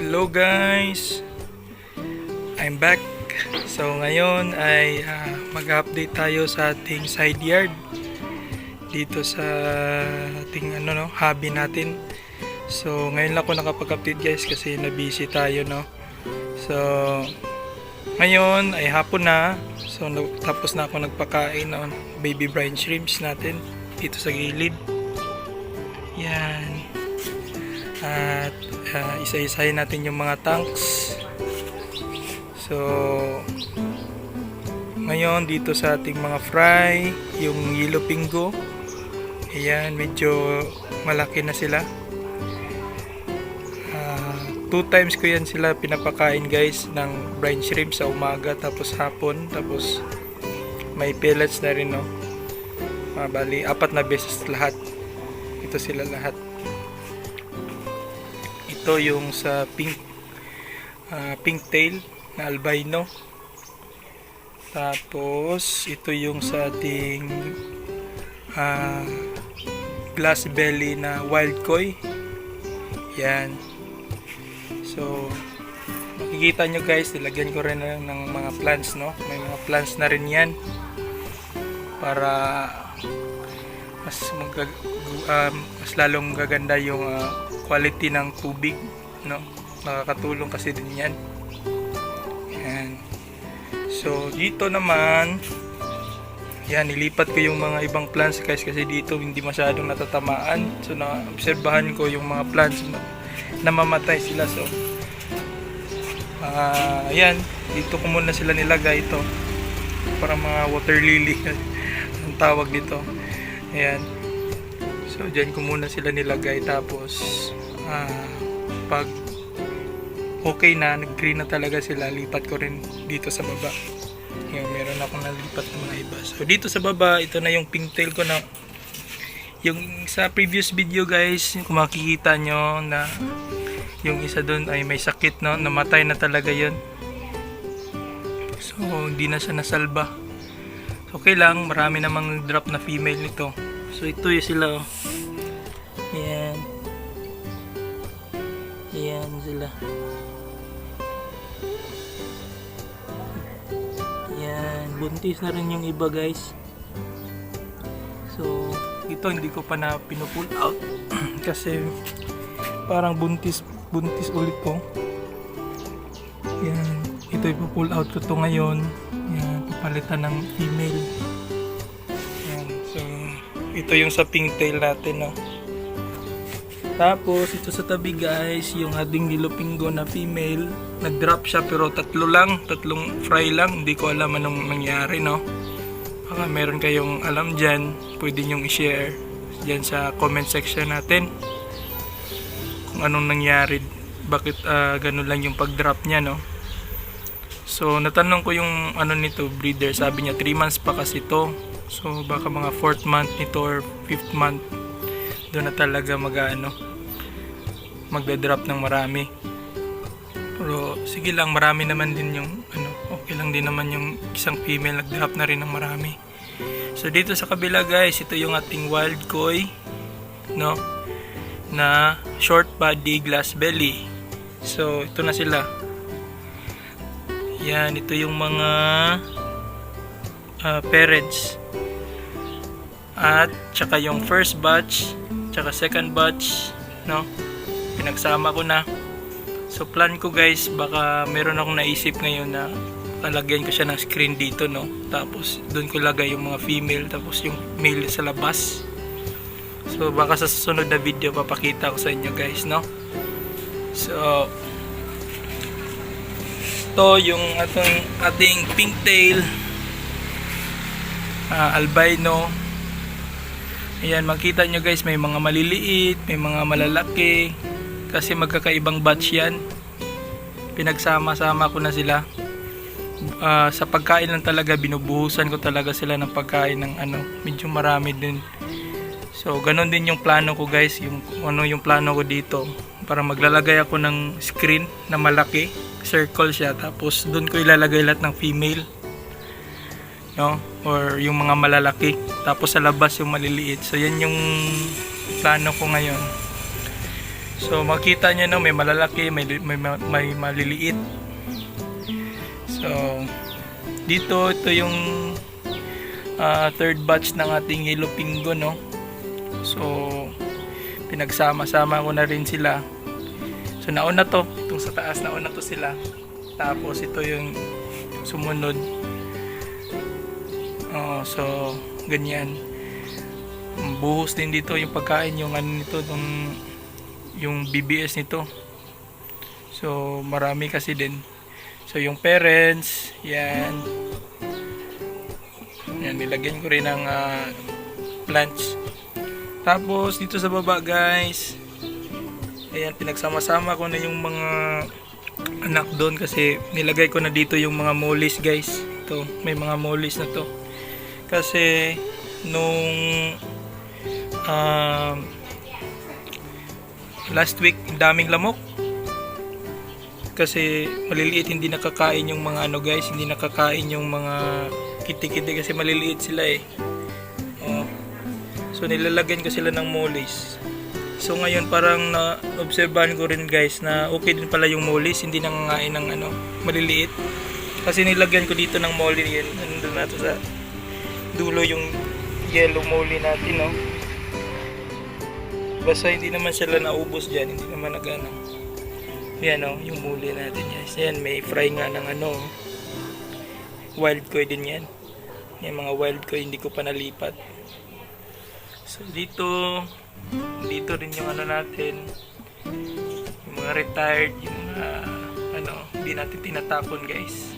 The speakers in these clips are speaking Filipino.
Hello guys, I'm back. So ngayon ay mag-update tayo sa ating side yard dito sa ating hobby natin. So ngayon lang ako nakapag-update guys kasi na-busy tayo So ngayon ay hapon na. So tapos na ako nagpakain ng baby brine shrimps natin dito sa gilid. Yan. At isa-isahin natin yung mga tanks. So ngayon dito sa ating mga fry, yung yellow pingo, ayan, medyo malaki na sila. 2 times ko yan sila pinapakain guys ng brine shrimp sa umaga tapos hapon, tapos may pellets na rin bali 4 na beses lahat. Ito sila lahat. Ito yung sa pink tail na albino. Tapos ito yung sa ating glass belly na wild koi. Yan. So makikita nyo guys, nilagyan ko rin ng mga plants may mga plants na rin yan para mas lalong gaganda yung quality ng tubig, nakakatulong kasi din yan. Yan. So dito naman, yan, nilipat ko yung mga ibang plants guys kasi dito hindi masyadong natatamaan. So naobserbahan ko yung mga plants na mamatay sila. So yan, dito ko muna sila nilagay. Ito para mga water lily ang tawag dito. Ayan. So dyan ko muna sila nilagay, tapos pag okay na, nag-green na talaga sila, lipat ko rin dito sa baba. Ayan, meron akong nalipat ng mga iba. So dito sa baba, ito na yung pigtail ko na yung sa previous video guys, kung makikita nyo na yung isa dun ay may sakit, namatay na talaga yun. So hindi na siya nasalba. Okay lang, marami namang drop na female nito. So ito yung sila Ayan. Ayan sila. Ayan, buntis na rin yung iba guys. So ito hindi ko pa na pinupull out kasi parang buntis ulit ko. Ayan, ito ipupull out ko to ngayon. Ayan, papalitan ng female. Ayan, so ito yung sa pink tail natin Tapos ito sa tabi guys, yung ating nilupinggo na female, nag-drop siya pero tatlong fry lang, hindi ko alam anong nangyari Baka meron kayong alam dyan, pwede nyong i-share dyan sa comment section natin kung anong nangyari, bakit ganun lang yung pag-drop niya So natanong ko yung nito breeder, sabi niya 3 months pa kasi to. So baka mga 4th month nito or 5th month doon na talaga magda-drop ng marami. Pero sige lang, marami naman din yung okay lang din naman yung isang female nag-drop na rin ng marami. So dito sa kabila guys, ito yung ating wild koi na short body glass belly. So ito na sila. Yan, ito yung mga parents. At tsaka yung first batch, tsaka second batch, pinagsama ko na. So plan ko guys, baka meron akong naisip ngayon na lalagyan ko siya ng screen dito tapos doon ko lagay yung mga female, tapos yung male sa labas. So baka sa susunod na video papakita ko sa inyo guys So ito yung ating pink tail albino. Ayan, makita nyo guys, may mga maliliit, may mga malalaki kasi magkakaibang batch yan. Pinagsama-sama ko na sila. Sa pagkain lang talaga, binubuhusan ko talaga sila ng pagkain ng medyo marami din. So ganun din yung plano ko guys, yung plano ko dito, para maglalagay ako ng screen na malaki, circle siya, tapos doon ko ilalagay lahat ng female or yung mga malalaki, tapos sa labas yung maliliit. So yan yung plano ko ngayon. So makita nyo no, may malalaki, may maliliit. So dito, ito yung third batch ng ating yellow pingo, no. So pinagsama-sama ko na rin sila. So nauna to, itong sa taas, nauna to sila. Tapos ito yung sumunod. So ganyan. Buhos din dito yung pagkain, yung ano nito, yung BBS nito. So marami kasi din. So yung parents, yan. Yan, nilagyan ko rin ng plants. Tapos dito sa baba guys, ayan, pinagsama-sama ko na yung mga anak doon kasi nilagay ko na dito yung mga mollies guys. Ito, may mga mollies na to. Kasi nung last week, daming lamok. Kasi maliliit, hindi nakakain yung mga ano guys, hindi nakakain yung mga kiti-kiti kasi maliliit sila eh. So nilalagyan ko sila ng mollies. So ngayon parang na-obserbahan ko rin guys na okay din pala yung mollies, hindi nangangain ng ano, maliliit. Kasi nilagyan ko dito ng molly yan. Nandun na to sa dulo yung yellow molly natin, no. Basta hindi naman sila naubos dyan, hindi naman nagano. Yan o, yung muli natin guys. Yan, may fry nga ng ano, wild koi din yan. Yung mga wild koi hindi ko pa nalipat. So dito rin yung ano natin, yung mga retired, yung mga ano, hindi natin tinatapon guys.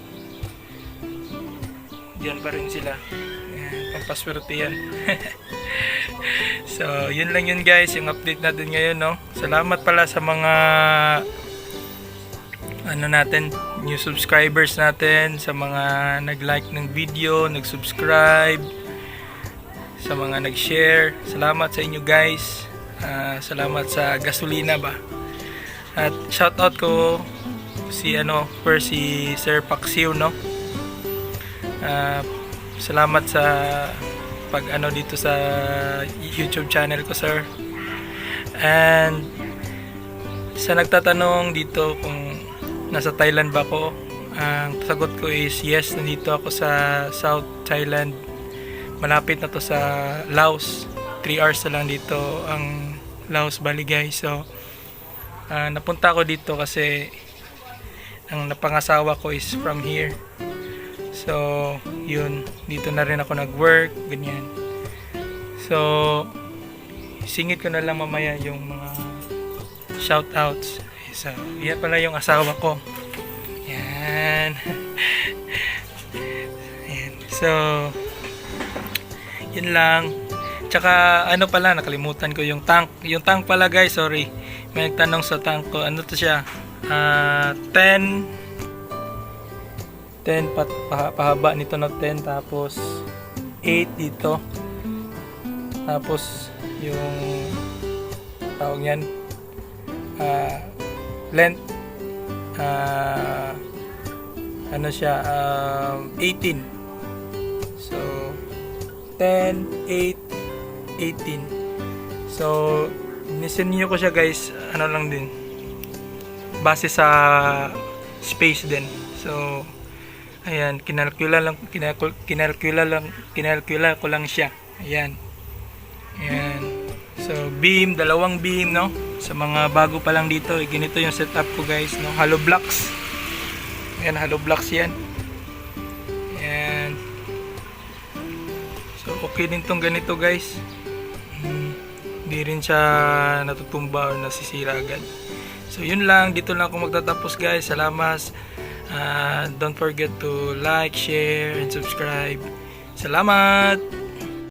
Diyan pa rin sila. Yan, pampaswerte yan. So, yun lang yun guys, yung update natin ngayon, no. Salamat pala sa mga ano natin, new subscribers natin, sa mga nag-like ng video, nag-subscribe, sa mga nag-share. Salamat sa inyo guys. Salamat sa gasolina ba. At shoutout ko si si Sir Paxiw, no. Salamat sa pag dito sa YouTube channel ko, sir. And sa nagtatanong dito kung nasa Thailand ba ako, ang sagot ko is yes, nandito ako sa South Thailand. Malapit na to sa Laos. 3 hours na lang dito ang Laos Valley guys. So napunta ako dito kasi ang napangasawa ko is from here. So yun, dito na rin ako nag-work, ganyan. So singit ko na lang mamaya yung mga shoutouts. So yan pala yung asawa ko. Yan. Yan. So yun lang. Tsaka ano pala, nakalimutan ko yung tank. Yung tank pala guys, sorry. May nagtanong sa tank ko. Ano to siya? 10 pahaba nito na 10, tapos 8 dito, tapos yung tawag yan length ano siya 18. So 10, 8, 18. So nisenyo ko siya guys, ano lang din, base sa space din. So ayan, kinalkula ko lang siya. Ayan. Ayan. So beam, dalawang beam, no. Sa mga bago pa lang dito, ganito yung setup ko guys, no. Hollow blocks. Ayan, hollow blocks yan. Ayan. So okay din tong ganito guys. Hindi rin siya natutumba o nasisira agad. So yun lang, dito lang ako magtatapos guys. Salamat. Don't forget to like, share, and subscribe. Salamat!